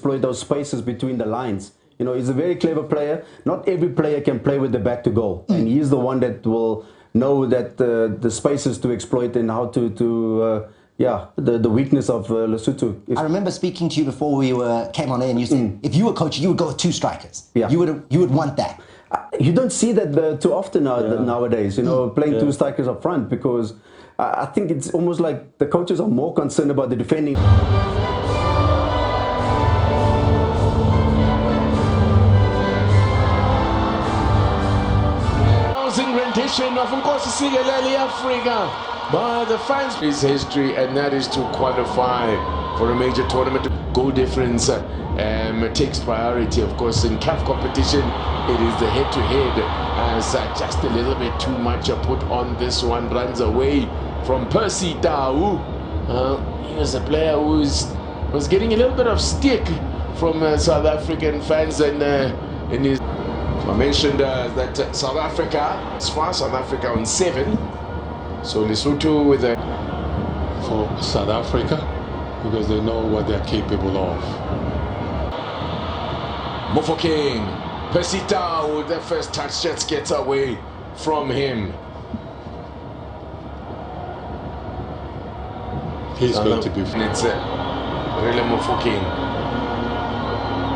exploit those spaces between the lines. You know, he's a very clever player. Not every player can play with the back to goal, and he's the one that will know that the spaces to exploit and how to the weakness of Lesotho. I remember speaking to you before we came on air, and you said if you were coach, you would go with 2 strikers. Yeah. You would want that. You don't see that too often nowadays. You know, playing 2 strikers up front, because I think it's almost like the coaches are more concerned about the defending. Rendition of Nkosi Sikelel Africa by the fans. His history, and that is to qualify for a major tournament. Goal difference takes priority, of course. In CAF competition, it is the head-to-head, as just a little bit too much put on this one. Runs away from Percy Tau. He was a player who was getting a little bit of stick from South African fans, and in his. I mentioned that South Africa, as far as South Africa on 7, so Lesotho with a... For South Africa, because they know what they're capable of. Mofokeng, Percy Tau with the first touch, just gets away from him. He's going to be... It's really Mofokeng,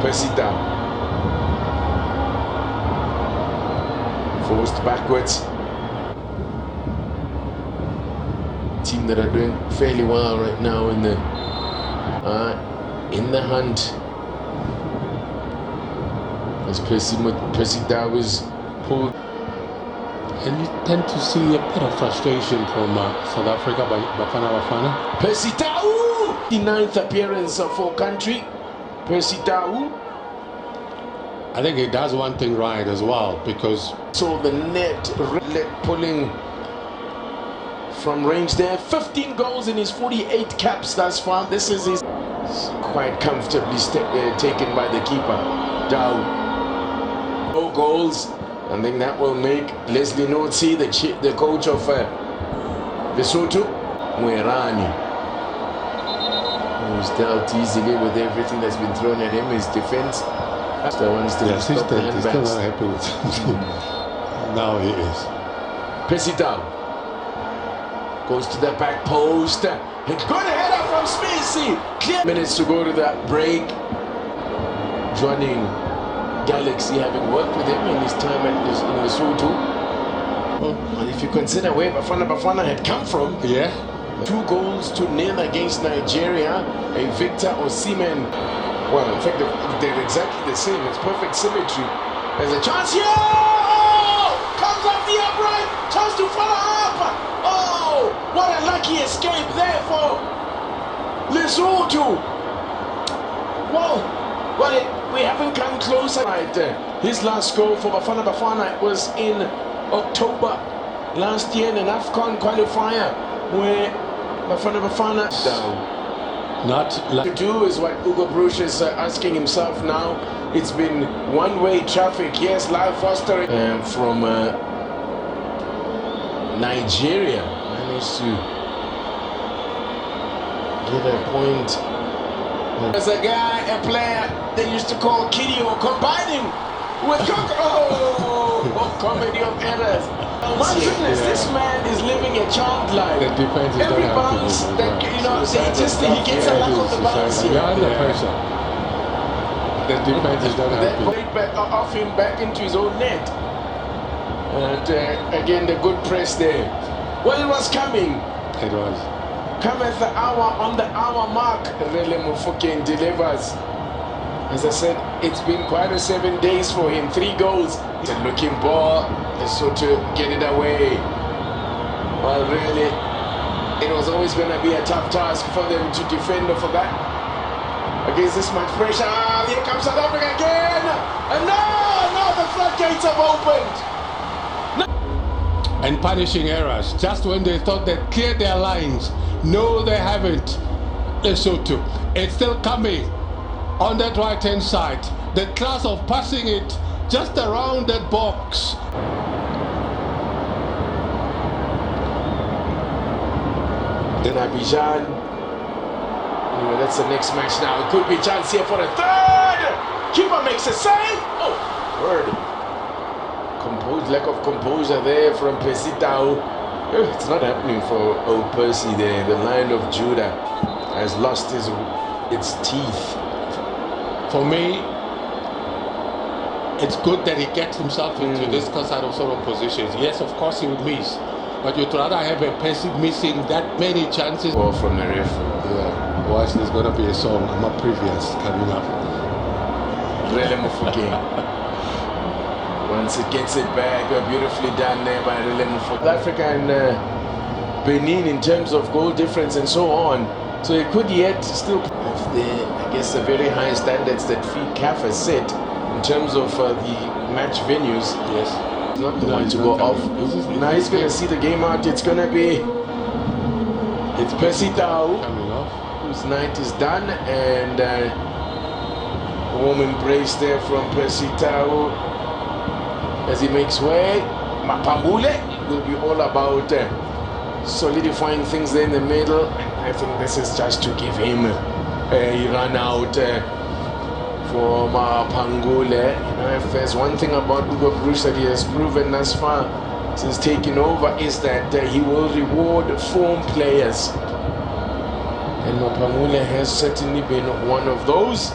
Percy Tau. Forced backwards. Team that are doing fairly well right now in the hunt. As Percy Tau is pulled. And you tend to see a bit of frustration from South Africa by Bafana Bafana. Percy Tau! The 9th appearance for country. Percy Tau. I think he does one thing right as well, because... So the net pulling from range there. 15 goals in his 48 caps thus far. This is his... Quite comfortably taken by the keeper. Tau. 4 goals. I think that will make Leslie Notsi, the coach of Lesotho, Mwerani, who's dealt easily with everything that's been thrown at him. His defense. He's still not happy with him. Now he is. Percy Tau goes to the back post. And good header from Smithy. Clear. Minutes to go to that break. Joining Galaxy, having worked with him in his time at Lesotho. And if you consider where Bafana Bafana had come from, 2 goals to 0 against Nigeria. A Victor Osimhen. Well, in fact, they're exactly the same. It's perfect symmetry. There's a chance here! Oh! Comes off the upright! Chance to follow up! Oh! What a lucky escape there for Lesotho! Well, we haven't come closer. Right, his last goal for Bafana Bafana was in October last year in an AFCON qualifier, where Bafana Bafana... Not like to do is what Hugo Bruce is asking himself now. It's been one-way traffic. Yes, live fostering from Nigeria managed to get a point. There's a player they used to call Kidio, combining with comedy of errors. My goodness, this man is living a child life. Every bounce that, you know, he gets a lack of the bounce here. Under pressure. The defense is not happy. Played off him back into his own net. And again, the good press there. Well, it was coming. It was. Come at the hour, on the hour mark. Really Mofokeng delivers. As I said, it's been quite a 7 days for him. 3 goals. It's a looking ball. Lesotho get it away. Well, really, it was always going to be a tough task for them to defend for that. Against this much pressure. Here comes South Africa again. And now the floodgates have opened. And punishing errors just when they thought they'd cleared their lines. No, they haven't. Lesotho, it's still coming on that right hand side. The class of passing it just around that box. Then Abidjan Anyway, that's the next match now. It could be a chance here for a third. Keeper makes a save. Oh, word. Lack of composure there from Percy Tau. It's not happening for old Percy there. The Lion of Judah has lost its teeth. For me, it's good that he gets himself into this sort of positions. Yes, of course he would miss, but you'd rather have a Percy missing that many chances. Or from the ref. Yeah, watch, there's gonna be a song. I'm a previous coming up. Rele Mufokeng. Once it gets it back, beautifully done there by Rele Mufokeng. Africa and Benin in terms of goal difference and so on. So it could yet still have I guess the very high standards that CAF has set in terms of the match venues. Yes. He's not the one to go off. Now he's going to see the game out. It's going to be... It's Percy Tau, whose night is done, and a warm embrace there from Percy Tau as he makes way. Mapambule will be all about solidifying things there in the middle. I think this is just to give him a run out for Mapangule. You know, if there's one thing about Ugo Bruce that he has proven thus far since taking over, is that he will reward form players. And Mapangule has certainly been one of those.